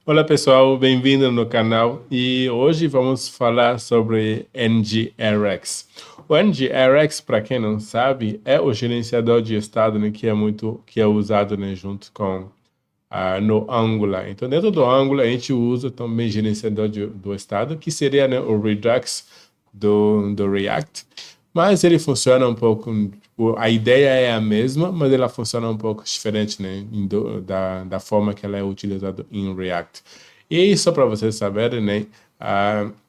Olá pessoal, bem-vindo no canal e hoje vamos falar sobre NGRX. O NGRX, para quem não sabe, é o gerenciador de estado, né, que é usado, né, junto com no Angular. Então dentro do Angular a gente usa também gerenciador do estado, que seria, né, o Redux do React. Mas ele funciona um pouco, a ideia é a mesma, mas ela funciona um pouco diferente, né, da forma que ela é utilizada em React. E só para vocês saberem, né,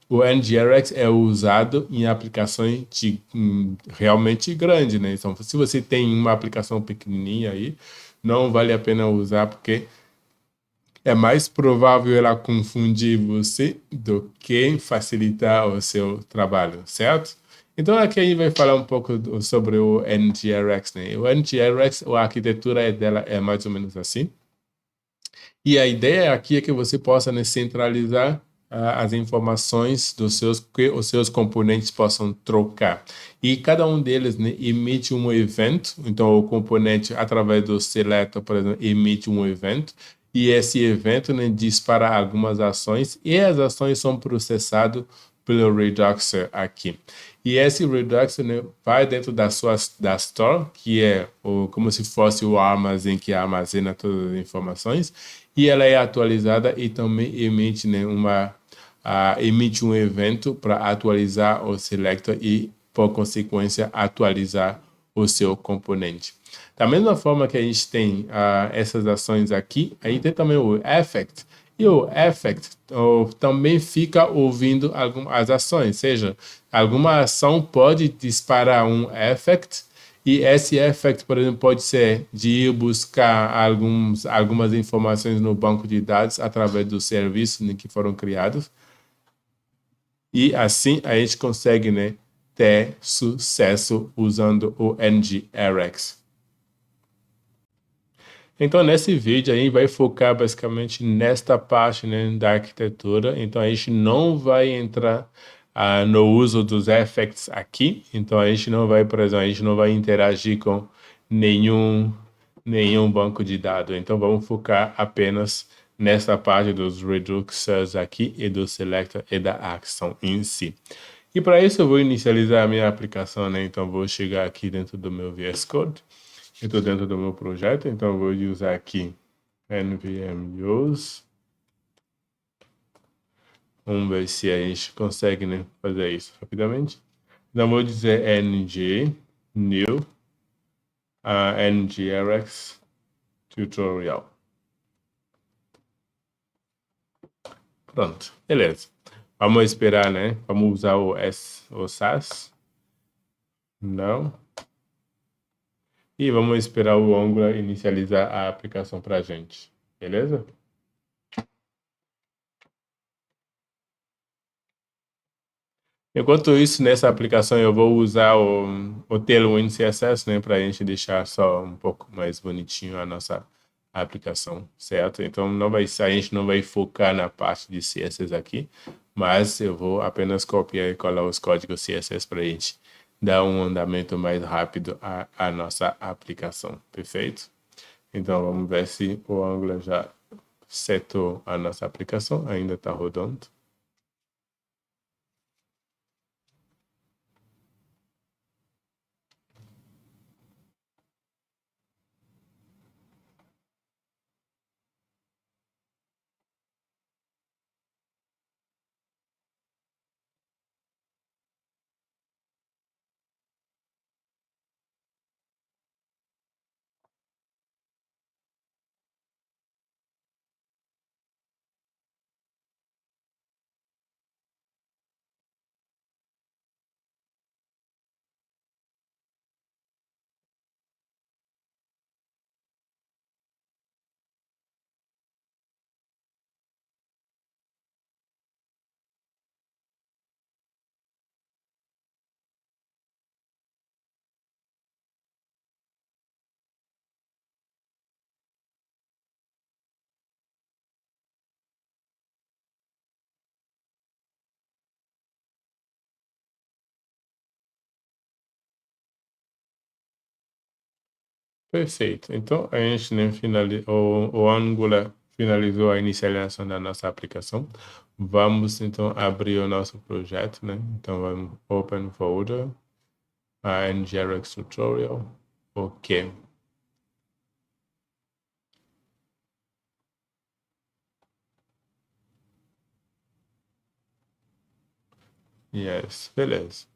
o NGRX é usado em aplicações realmente grandes, né? Então, se você tem uma aplicação pequenininha aí, não vale a pena usar, porque é mais provável ela confundir você do que facilitar o seu trabalho, certo? Então aqui a gente vai falar um pouco sobre o NGRX, né? O NGRX, a arquitetura dela é mais ou menos assim. E a ideia aqui é que você possa, né, centralizar as informações que os seus componentes possam trocar. E cada um deles, né, emite um evento. Então, o componente, através do selector, por exemplo, emite um evento. E esse evento, né, dispara algumas ações. E as ações são processadas pelo Reduxer aqui. E esse Reduxer, né, vai dentro da Store, que é como se fosse o armazém que armazena todas as informações, e ela é atualizada e também emite, né, emite um evento para atualizar o selector e, por consequência, atualizar o seu componente. Da mesma forma que a gente tem essas ações aqui, aí tem também o effect. E o effect também fica ouvindo as ações, seja, alguma ação pode disparar um effect, e esse effect, por exemplo, pode ser de ir buscar algumas informações no banco de dados através dos serviços, né, que foram criados. E assim a gente consegue, né, ter sucesso usando o NGRX. Então, nesse vídeo, a gente vai focar basicamente nesta parte, né, da arquitetura. Então, a gente não vai entrar no uso dos effects aqui. Então, a gente não vai, por exemplo, a gente não vai interagir com nenhum banco de dados. Então, vamos focar apenas nessa parte dos reducers aqui e do selector e da action em si. E para isso, eu vou inicializar a minha aplicação, né? Então, vou chegar aqui dentro do meu VS Code. Eu estou dentro do meu projeto, então eu vou usar aqui npm use. Vamos ver se a gente consegue, né, fazer isso rapidamente. Então vou dizer ng new ngrx tutorial. Pronto, beleza. Vamos esperar, né? Vamos usar o SAS. Não. E vamos esperar o Angular inicializar a aplicação para a gente. Beleza? Enquanto isso, nessa aplicação eu vou usar o Tailwind CSS, né, para a gente deixar só um pouco mais bonitinho a nossa aplicação, certo? Então a gente não vai focar na parte de CSS aqui, mas eu vou apenas copiar e colar os códigos CSS para a gente dar um andamento mais rápido à nossa aplicação, perfeito? Então vamos ver se o Angular já setou a nossa aplicação, ainda está rodando. Perfeito. Então, a gente, né, o Angular finalizou a inicialização da nossa aplicação. Vamos, então, abrir o nosso projeto, né? Então, vamos Open Folder, a NGRX Tutorial, OK. Yes, beleza.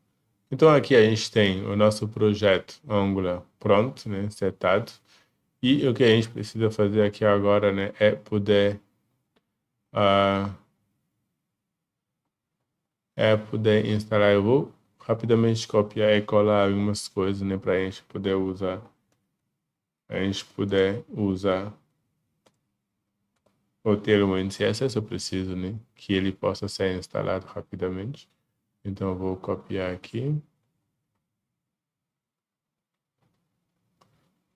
Então, aqui a gente tem o nosso projeto Angular pronto, né? Setado. E o que a gente precisa fazer aqui agora, né? É poder... instalar. Eu vou rapidamente copiar e colar algumas coisas, né, para a gente poder usar. O termo CSS, eu preciso, né, que ele possa ser instalado rapidamente. Então eu vou copiar aqui,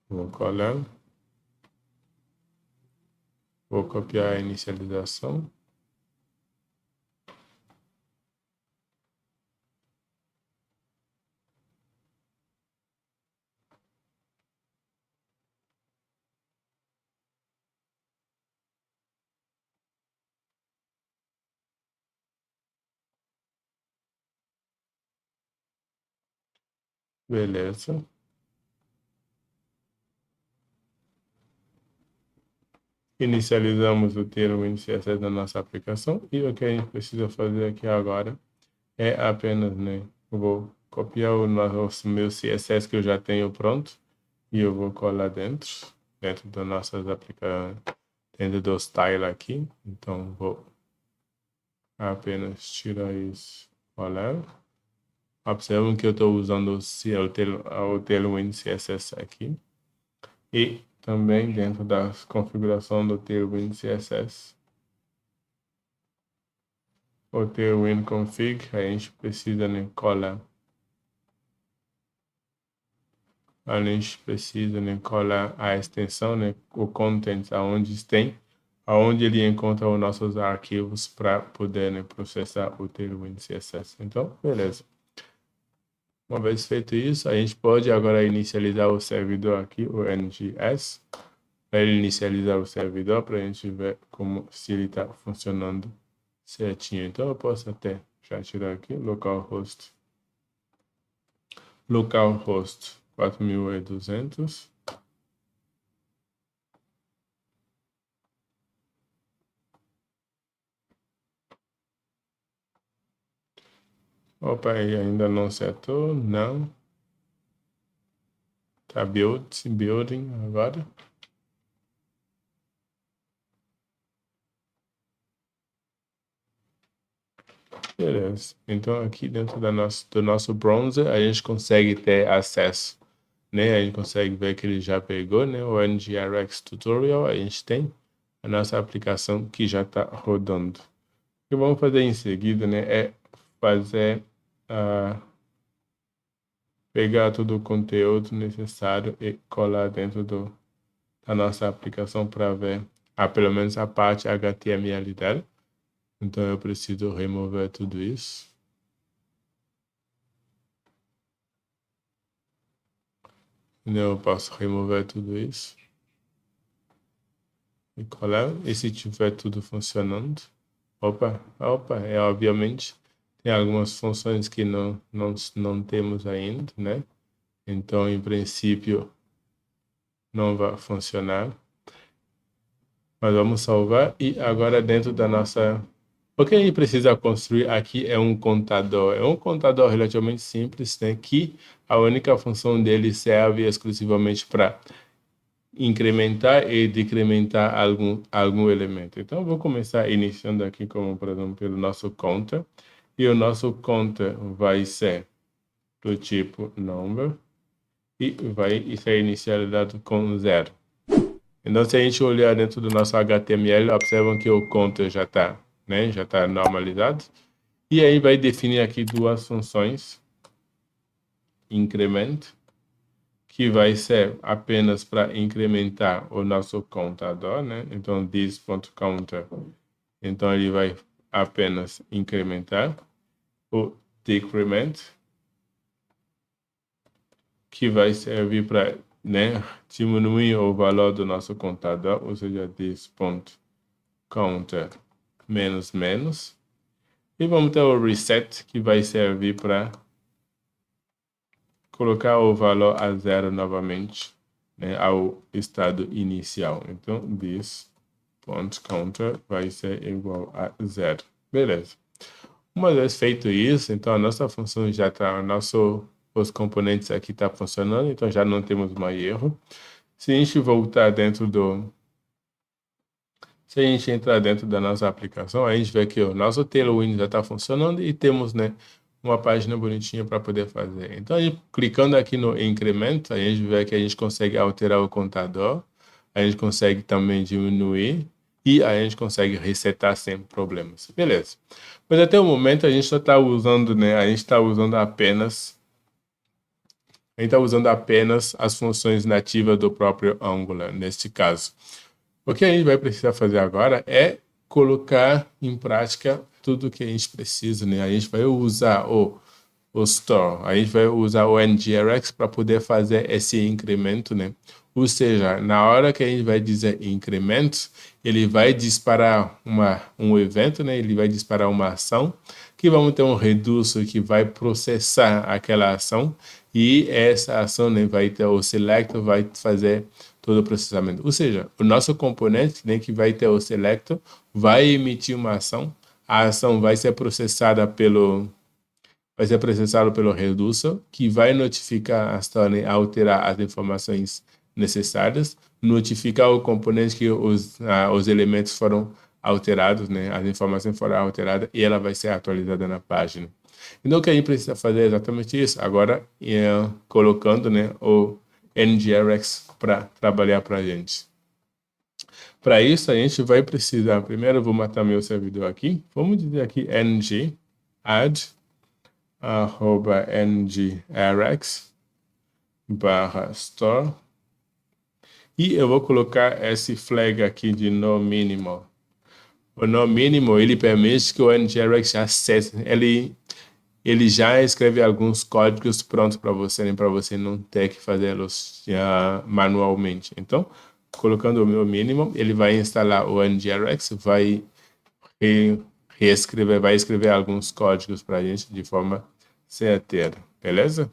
vou colar, vou copiar a inicialização. Beleza. Inicializamos o termo CSS da nossa aplicação e o que a gente precisa fazer aqui agora é apenas, né, eu vou copiar o meu CSS que eu já tenho pronto e eu vou colar dentro das nossas aplicações, dentro do style aqui. Então, vou apenas tirar isso, colar. Observam que eu estou usando o Tailwind CSS aqui. E também dentro da configuração do Tailwind CSS, o Tailwind config, a gente precisa, né, colar. A gente precisa, né, colar a extensão, né, o content, aonde ele encontra os nossos arquivos para poder, né, processar o Tailwind CSS. Então, beleza. Uma vez feito isso, a gente pode agora inicializar o servidor aqui, o NGS, para ele inicializar o servidor, para a gente ver como se ele está funcionando certinho. Então, eu posso até já tirar aqui, localhost 4200. Opa, ele ainda não setou, não. Tá building agora. Beleza. Então, aqui dentro do nosso browser, a gente consegue ter acesso, né? A gente consegue ver que ele já pegou, né? O NGRX Tutorial, a gente tem a nossa aplicação que já está rodando. O que vamos fazer em seguida, né? É fazer, pegar todo o conteúdo necessário e colar dentro da nossa aplicação para ver, pelo menos a parte HTML dela. Então, eu preciso remover tudo isso. Eu posso remover tudo isso e colar. E se tiver tudo funcionando, opa, obviamente tem algumas funções que não temos ainda, né? Então, em princípio, não vai funcionar. Mas vamos salvar e agora dentro da nossa... O que a gente precisa construir aqui é um contador. É um contador relativamente simples, né? Que a única função dele serve exclusivamente para incrementar e decrementar algum elemento. Então, eu vou começar iniciando aqui como, por exemplo, pelo nosso conta. E o nosso conta vai ser do tipo number e vai ser inicializado com 0. Então, se a gente olhar dentro do nosso HTML, observam que o conta já está, né, já está normalizado. E aí vai definir aqui duas funções, increment, que vai ser apenas para incrementar o nosso contador, né? Então, this.counter, então ele vai apenas incrementar. O decrement, que vai servir para, né, diminuir o valor do nosso contador, ou seja, this. counter menos menos. E vamos ter o reset, que vai servir para colocar o valor a 0 novamente, né, ao estado inicial. Então, this.counter vai ser igual a 0. Beleza. Uma vez feito isso, então a nossa função já está, os componentes aqui estão funcionando, então já não temos mais erro. Se a gente voltar dentro se a gente entrar dentro da nossa aplicação, a gente vê que o nosso Tailwind já está funcionando e temos, né, uma página bonitinha para poder fazer. Então, clicando aqui no incremento, a gente vê que a gente consegue alterar o contador, a gente consegue também diminuir e a gente consegue resetar sem problemas. Beleza. Mas até o momento a gente só está usando, né, a gente está usando apenas as funções nativas do próprio Angular, neste caso. O que a gente vai precisar fazer agora é colocar em prática tudo o que a gente precisa, né? A gente vai usar o store, a gente vai usar o NGRX para poder fazer esse incremento, né? Ou seja, na hora que a gente vai dizer incremento, ele vai disparar um evento, né? Ele vai disparar uma ação, que vamos ter um reducer que vai processar aquela ação, e essa ação, né, vai ter o selector, vai fazer todo o processamento. Ou seja, o nosso componente, né, que vai ter o selector, vai emitir uma ação, a ação vai ser processada pelo reducer, que vai notificar a Stone, alterar as informações necessárias, notificar o componente que os elementos foram alterados, né, as informações foram alteradas, e ela vai ser atualizada na página. Então, o que a gente precisa fazer é exatamente isso. Agora, colocando, né, o NGRX para trabalhar para a gente. Para isso, a gente vai precisar, primeiro eu vou matar meu servidor aqui, vamos dizer aqui ng add @ngrx /store, e eu vou colocar esse flag aqui de no minimal. O no minimal, ele permite que o NGRX acesse, ele já escreve alguns códigos prontos para você, né, para você não ter que fazê-los manualmente. Então, colocando o meu mínimo, ele vai instalar o NGRX, vai vai escrever alguns códigos para a gente de forma certeira, beleza?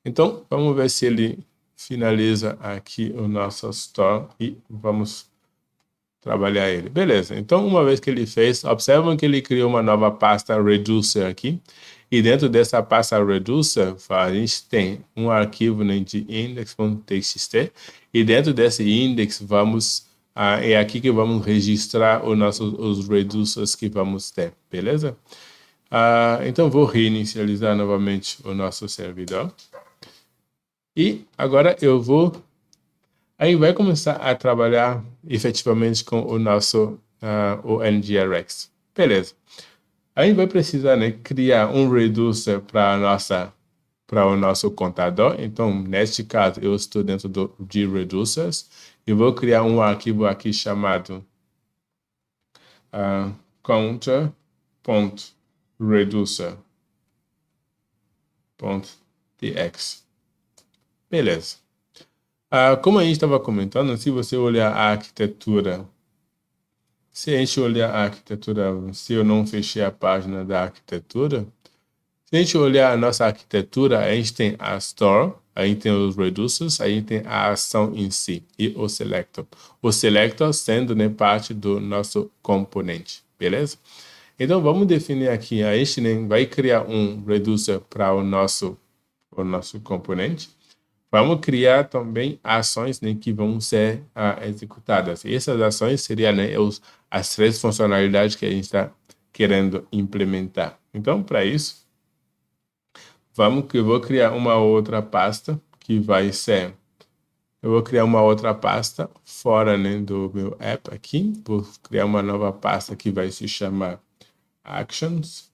Então, vamos ver se ele finaliza aqui o nosso store e vamos trabalhar ele. Beleza, então uma vez que ele fez, observam que ele criou uma nova pasta reducer aqui, e dentro dessa pasta reducer, a gente tem um arquivo, né, de index.txt, e dentro desse index é aqui que vamos registrar os reducers que vamos ter, beleza? Então vou reinicializar novamente o nosso servidor, e agora aí vai começar a trabalhar efetivamente com o nosso o NGRX. Beleza. A gente vai precisar, né, criar um reducer para o nosso contador. Então, neste caso, eu estou dentro de reducers e vou criar um arquivo aqui chamado counter.reducer.txt. Beleza. Como a gente estava comentando, se você olhar a arquitetura, se eu não fechei a página da arquitetura, se a gente olhar a nossa arquitetura, a gente tem a store, a gente tem os reducers, a gente tem a ação em si e o selector. O selector sendo, né, parte do nosso componente, beleza? Então, vamos definir aqui, a gente, né, vai criar um reducer para o nosso componente. Vamos criar também ações, né, que vão ser executadas. E essas ações seriam, né, as 3 funcionalidades que a gente está querendo implementar. Então, para isso, eu vou criar uma outra pasta que vai ser... Eu vou criar uma outra pasta fora, né, do meu app aqui. Vou criar uma nova pasta que vai se chamar Actions.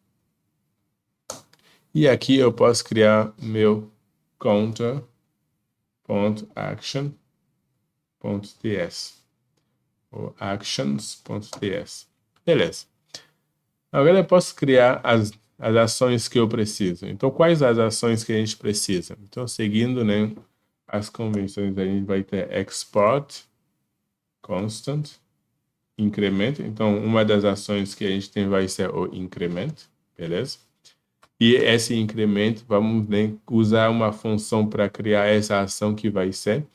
E aqui eu posso criar meu counter.action.ts ou actions.ts. Beleza. Agora eu posso criar as ações que eu preciso. Então, quais as ações que a gente precisa? Então, seguindo, né, as convenções, a gente vai ter export constant incremento. Então, uma das ações que a gente tem vai ser o incremento, beleza? E esse incremento, vamos, né, usar uma função para criar essa ação que vai ser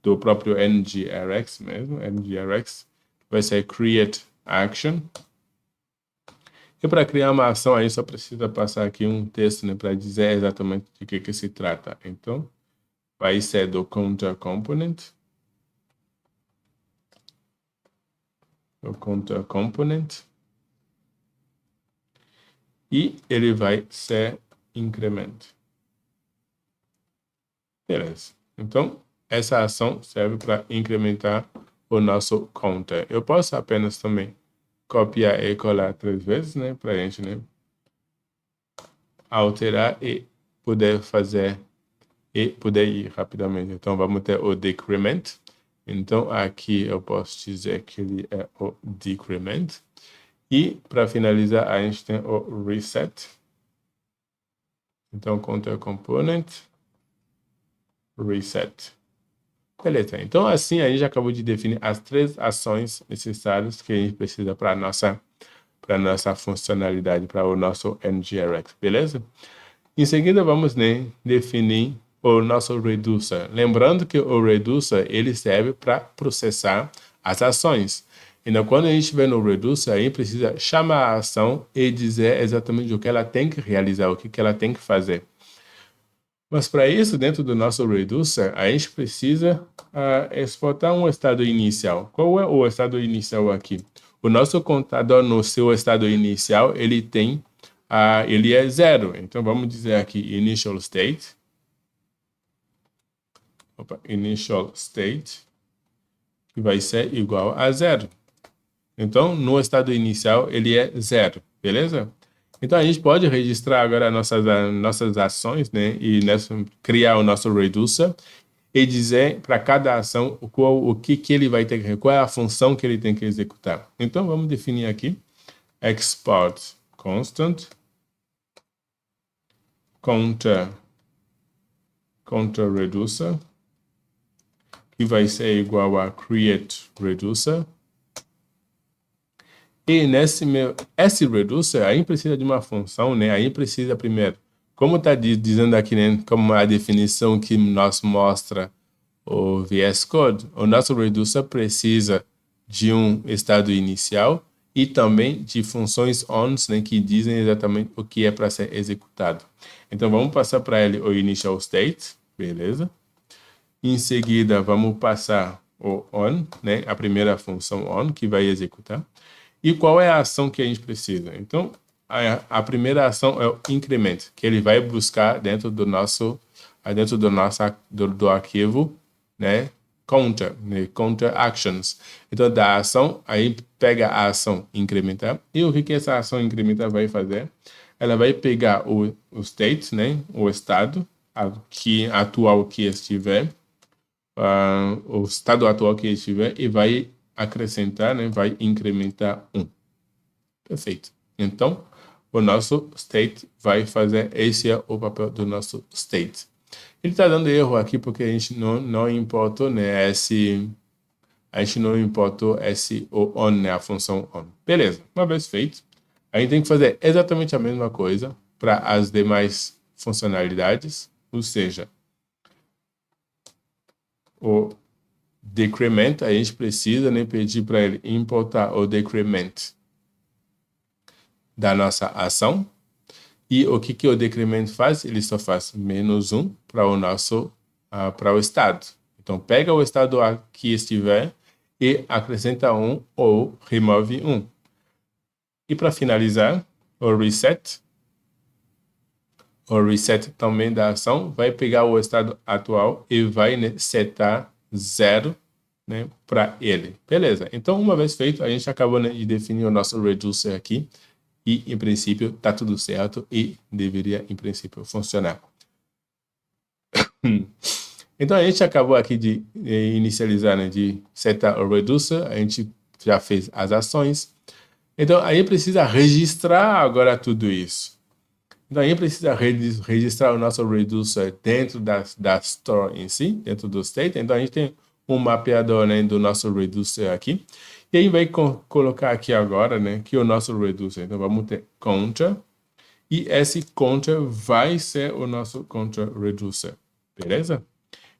do próprio NGRX mesmo, NGRX, vai ser create action. E para criar uma ação, aí só precisa passar aqui um texto, né, para dizer exatamente de que se trata. Então, vai ser do counter component. O counter component. E ele vai ser incremento. Beleza. Então, essa ação serve para incrementar o nosso counter. Eu posso apenas também copiar e colar 3 vezes, né? Para a gente, né, alterar e poder fazer e poder ir rapidamente. Então, vamos ter o decrement. Então, aqui eu posso dizer que ele é o decrement. E, para finalizar, a gente tem o reset. Então, counter component, reset. Beleza. Então, assim, a gente acabou de definir as 3 ações necessárias que a gente precisa para a nossa funcionalidade, para o nosso NGRX, beleza? Em seguida, vamos, né, definir o nosso reducer. Lembrando que o reducer, ele serve para processar as ações. Então, quando a gente estiver no reducer, a gente precisa chamar a ação e dizer exatamente o que ela tem que realizar, o que ela tem que fazer. Mas para isso, dentro do nosso reducer, a gente precisa exportar um estado inicial. Qual é o estado inicial aqui? O nosso contador, no seu estado inicial, ele é 0. Então, vamos dizer aqui initial state. Initial state, que vai ser igual a 0. Então, no estado inicial, ele é 0, beleza? Então, a gente pode registrar agora nossas ações, né? E criar o nosso reducer e dizer para cada ação o que ele vai ter que, qual é a função que ele tem que executar. Então, vamos definir aqui export constant counter reducer, que vai ser igual a create reducer. E esse reducer, aí precisa de uma função, né? Aí precisa primeiro, como está dizendo aqui, né? Como a definição que nós mostra o VS Code, o nosso reducer precisa de um estado inicial e também de funções ons, né? Que dizem exatamente o que é para ser executado. Então, vamos passar para ele o initial state, beleza? Em seguida, vamos passar o on, né? A primeira função on que vai executar. E qual é a ação que a gente precisa? Então, a primeira ação é o increment, que ele vai buscar dentro do arquivo, né, counter, né, counter actions. Então, da ação, aí pega a ação incrementar. E o que essa ação incrementar vai fazer? Ela vai pegar o state, né, o estado atual que estiver, o estado atual que estiver, e vai acrescentar, né, vai incrementar 1. Perfeito. Então, o nosso state vai fazer, esse é o papel do nosso state. Ele está dando erro aqui porque a gente não importou, né, o on, né, a função on. Beleza. Uma vez feito, a gente tem que fazer exatamente a mesma coisa para as demais funcionalidades, ou seja, o decrement, a gente precisa, né, pedir para ele importar o decrement da nossa ação. E o que o decrement faz? Ele só faz -1 para para o estado. Então, pega o estado que estiver e acrescenta 1 ou remove 1. E para finalizar, o reset também da ação vai pegar o estado atual e vai, né, setar 0, né, para ele. Beleza. Então, uma vez feito, a gente acabou, né, de definir o nosso reducer aqui. E, em princípio, está tudo certo e deveria, em princípio, funcionar. Então, a gente acabou aqui de inicializar, né, de setar o reducer. A gente já fez as ações. Então, aí precisa registrar agora tudo isso. Então, aí precisa registrar o nosso reducer dentro da store em si, dentro do state. Então, a gente tem um mapeador, né, do nosso reducer aqui. E aí vai colocar aqui agora, né, que é o nosso reducer. Então vamos ter counter, e esse counter vai ser o nosso counter reducer, beleza?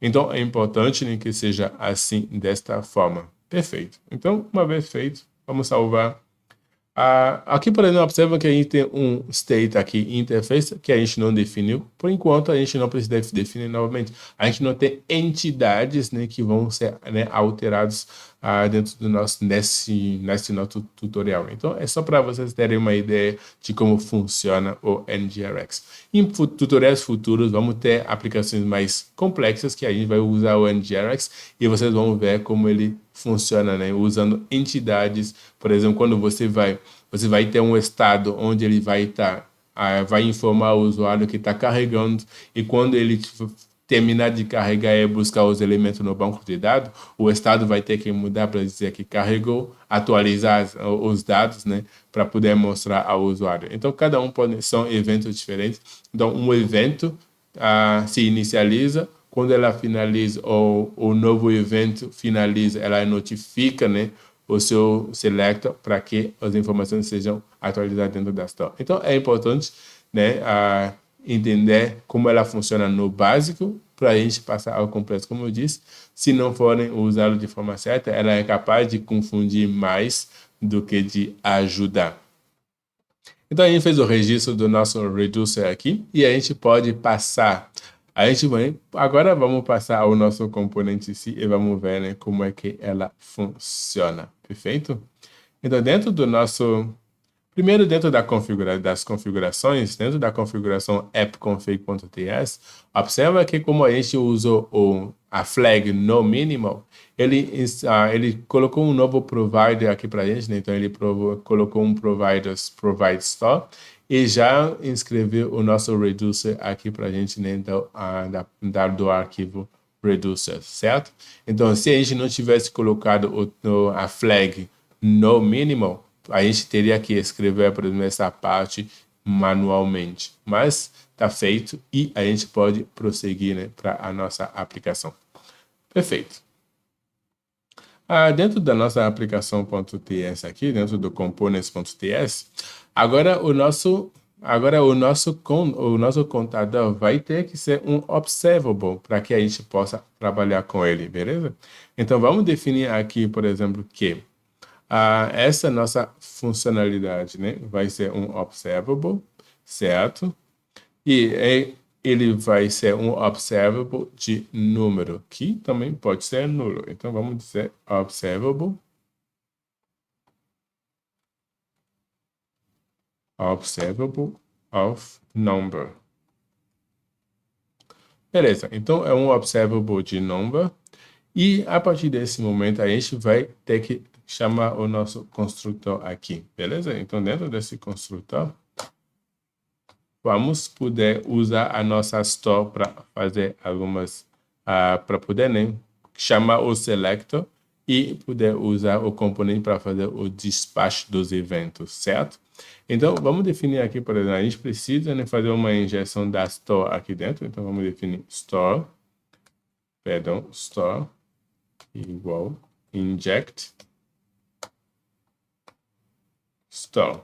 Então é importante, né, que seja assim, desta forma. Perfeito. Então, uma vez feito, vamos salvar. Aqui, por exemplo, observa que a gente tem um state aqui, interface, que a gente não definiu. Por enquanto, a gente não precisa definir novamente. A gente não tem entidades, né, que vão ser, né, alteradas dentro do nesse nosso tutorial. Então, é só para vocês terem uma ideia de como funciona o NGRX. Em tutoriais futuros, vamos ter aplicações mais complexas que a gente vai usar o NGRX e vocês vão ver como ele funciona, né, usando entidades. Por exemplo, quando você vai ter um estado onde ele vai estar, vai informar o usuário que está carregando, e quando ele terminar de carregar e buscar os elementos no banco de dados, o estado vai ter que mudar para dizer que carregou, atualizar os dados, né, para poder mostrar ao usuário. Então, cada um são eventos diferentes. Então, um evento se inicializa, quando ela finaliza, ou o novo evento finaliza, ela notifica, né, o seu selector para que as informações sejam atualizadas dentro da store. Então, é importante, né, entender como ela funciona no básico para a gente passar ao complexo. Como eu disse, se não forem usá-lo de forma certa, ela é capaz de confundir mais do que de ajudar. Então, a gente fez o registro do nosso reducer aqui e a gente pode passar. Agora vamos passar ao nosso componente em si e vamos ver, né, como é que ela funciona. Perfeito? Então, dentro do nosso... Primeiro, dentro das configurações, dentro da configuração appconfig.ts, observa que como a gente usou a flag no minimal, ele colocou um novo provider aqui para a gente, né? Então ele colocou um provide store e já inscreveu o nosso reducer aqui para a gente, né? Então, do arquivo reducer, certo? Então, se a gente não tivesse colocado a flag no minimal, a gente teria que escrever, por exemplo, essa parte manualmente. Mas está feito e a gente pode prosseguir, né, para a nossa aplicação. Perfeito. Dentro da nossa aplicação.ts aqui, dentro do components.ts, agora o nosso contador vai ter que ser um observable para que a gente possa trabalhar com ele, beleza? Então, vamos definir aqui, por exemplo, que essa nossa funcionalidade, né, vai ser um observable, certo? E ele vai ser um observable de número, que também pode ser nulo. Então, vamos dizer observable of number. Beleza, então é um observable de number. E a partir desse momento, a gente vai ter que chamar o nosso construtor aqui, beleza? Então, dentro desse construtor, vamos poder usar a nossa store para fazer algumas, para poder, né, chamar o selector e poder usar o componente para fazer o dispatch dos eventos, certo? Então, vamos definir aqui, por exemplo, a gente precisa, né, fazer uma injeção da store aqui dentro. Então, vamos definir store igual inject store.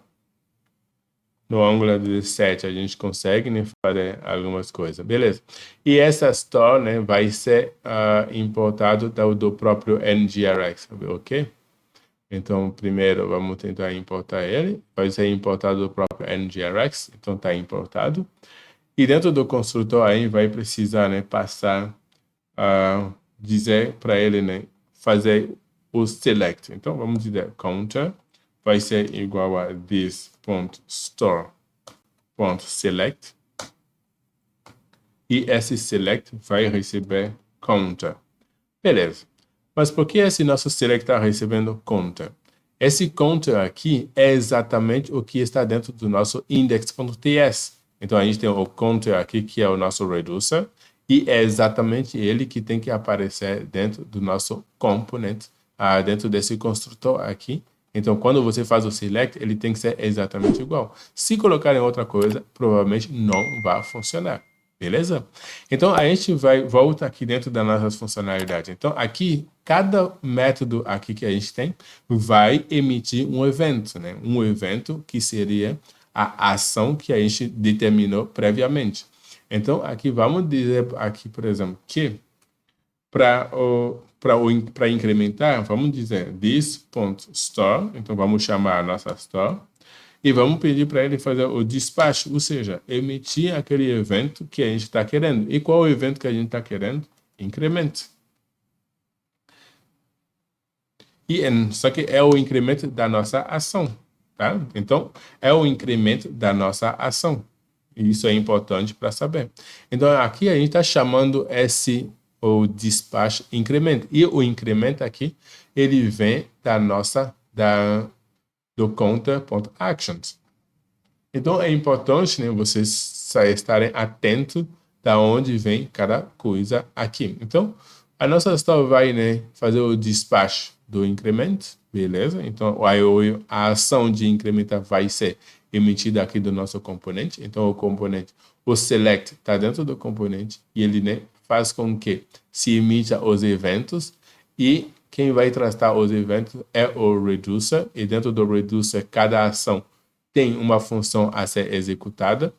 No Angular 17 a gente consegue, né, fazer algumas coisas, beleza? E essa store, né, vai ser importado do próprio NGRX, ok? Então, primeiro vamos tentar importar ele, vai ser importado do próprio NGRX, então está importado. E dentro do construtor aí vai precisar, né, passar, dizer para ele, né, fazer o select. Então, vamos dizer counter vai ser igual a this.store.select e esse select vai receber counter. Beleza. Mas por que esse nosso select está recebendo counter? Esse counter aqui é exatamente o que está dentro do nosso index.ts. Então, a gente tem o counter aqui, que é o nosso reducer, e é exatamente ele que tem que aparecer dentro do nosso component, dentro desse construtor aqui. Então, quando você faz o select, ele tem que ser exatamente igual. Se colocarem outra coisa, provavelmente não vai funcionar. Beleza? Então, a gente volta aqui dentro das nossas funcionalidades. Então, aqui, cada método aqui que a gente tem vai emitir um evento, né? Um evento que seria a ação que a gente determinou previamente. Então, aqui vamos dizer, aqui, por exemplo, que para incrementar, vamos dizer this.store, então vamos chamar a nossa store, e vamos pedir para ele fazer o despacho, ou seja, emitir aquele evento que a gente está querendo. E qual é o evento que a gente está querendo? Incremento. Só que é o incremento da nossa ação, tá? Então, é o incremento da nossa ação. E isso é importante para saber. Então, aqui a gente está chamando o despacho incremento. E o incremento aqui, ele vem do counter.actions. Então, é importante, né, vocês estarem atentos da onde vem cada coisa aqui. Então, a nossa store vai, né, fazer o despacho do incremento, beleza? Então, a ação de incrementar vai ser emitida aqui do nosso componente. Então, o componente, o select está dentro do componente e ele, né, faz com que se emita os eventos e quem vai tratar os eventos é o reducer. E dentro do reducer, cada ação tem uma função a ser executada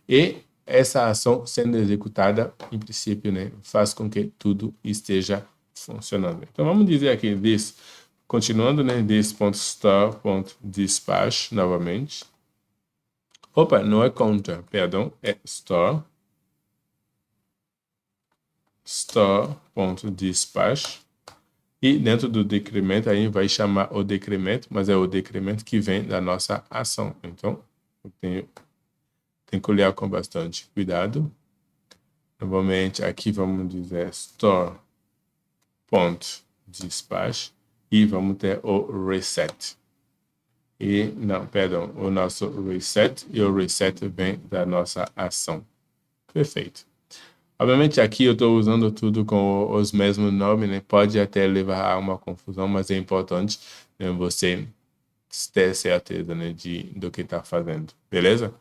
e essa ação sendo executada, em princípio, né, faz com que tudo esteja funcionando. Então, vamos dizer aqui, continuando, né, this.store.dispatch novamente. Opa, não é counter, perdão, é store.dispatch. E dentro do decremento, a gente vai chamar o decremento, mas é o decremento que vem da nossa ação. Então, eu tenho que olhar com bastante cuidado. Novamente, aqui vamos dizer store.dispatch e vamos ter o reset. O nosso reset e o reset vem da nossa ação. Perfeito. Obviamente, aqui eu estou usando tudo com os mesmos nomes, né? Pode até levar a uma confusão, mas é importante, né, você ter certeza, né, do que está fazendo. Beleza?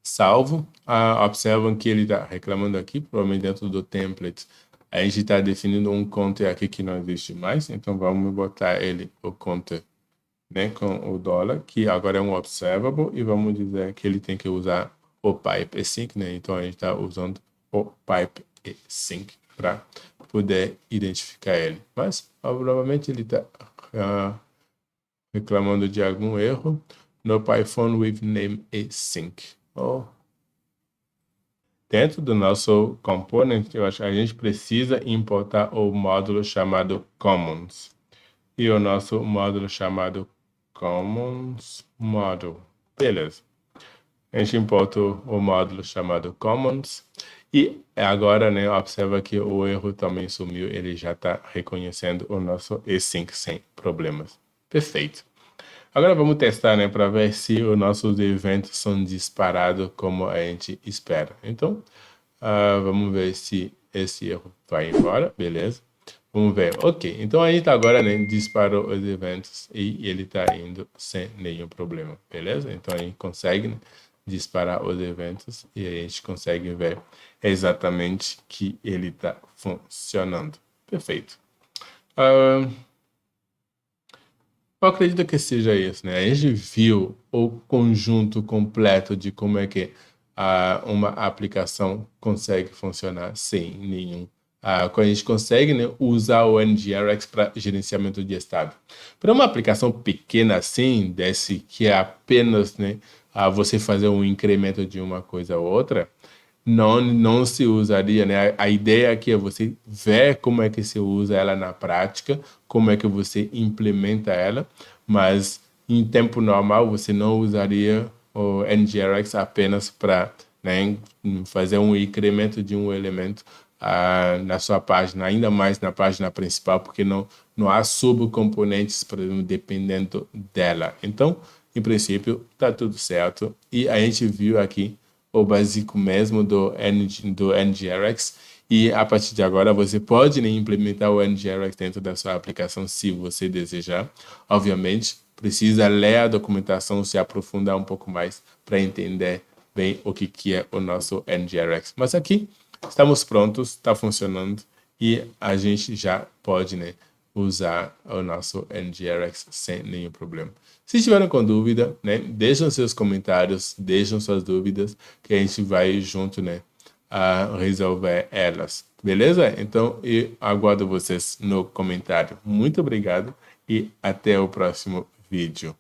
Salvo. Observam que ele está reclamando aqui, provavelmente dentro do template. A gente está definindo um counter aqui que não existe mais. Então, vamos botar o counter, né, com o dólar, que agora é um observable, e vamos dizer que ele tem que usar o pipe async, né? Então, a gente está usando o pipe async para poder identificar ele. Mas, provavelmente, ele está reclamando de algum erro no Python with name async. Dentro do nosso component, eu acho que a gente precisa importar o módulo chamado commons. E o nosso módulo chamado commons module. Beleza. A gente importa o módulo chamado commons. E agora, né, observa que o erro também sumiu. Ele já está reconhecendo o nosso async sem problemas. Perfeito. Agora vamos testar, né, para ver se os nossos eventos são disparados como a gente espera. Então, vamos ver se esse erro vai embora. Beleza. Vamos ver. Ok. Então, a gente agora, né, disparou os eventos e ele está indo sem nenhum problema. Beleza? Então, a gente consegue, né, disparar os eventos e a gente consegue ver exatamente que ele está funcionando. Perfeito. Eu acredito que seja isso, né? A gente viu o conjunto completo de como é que uma aplicação consegue funcionar sem nenhum. Quando a gente consegue, né, usar o NGRX para gerenciamento de estado. Para uma aplicação pequena assim, desse que é apenas, né, você fazer um incremento de uma coisa ou outra, não se usaria, né? A ideia aqui é você ver como é que se usa ela na prática, como é que você implementa ela, mas em tempo normal você não usaria o NGRX apenas para, né, fazer um incremento de um elemento na sua página, ainda mais na página principal, porque não há subcomponentes, por exemplo, dependendo dela. Então, em princípio, está tudo certo. E a gente viu aqui o básico mesmo do NGRX, e a partir de agora você pode, né, implementar o NGRX dentro da sua aplicação se você desejar. Obviamente, precisa ler a documentação, se aprofundar um pouco mais para entender bem o que é o nosso NGRX. Mas aqui estamos prontos, está funcionando e a gente já pode, né, usar o nosso NGRX sem nenhum problema. Se tiverem com dúvida, né, deixem seus comentários, deixem suas dúvidas, que a gente vai junto, né, a resolver elas. Beleza? Então, eu aguardo vocês no comentário. Muito obrigado e até o próximo vídeo.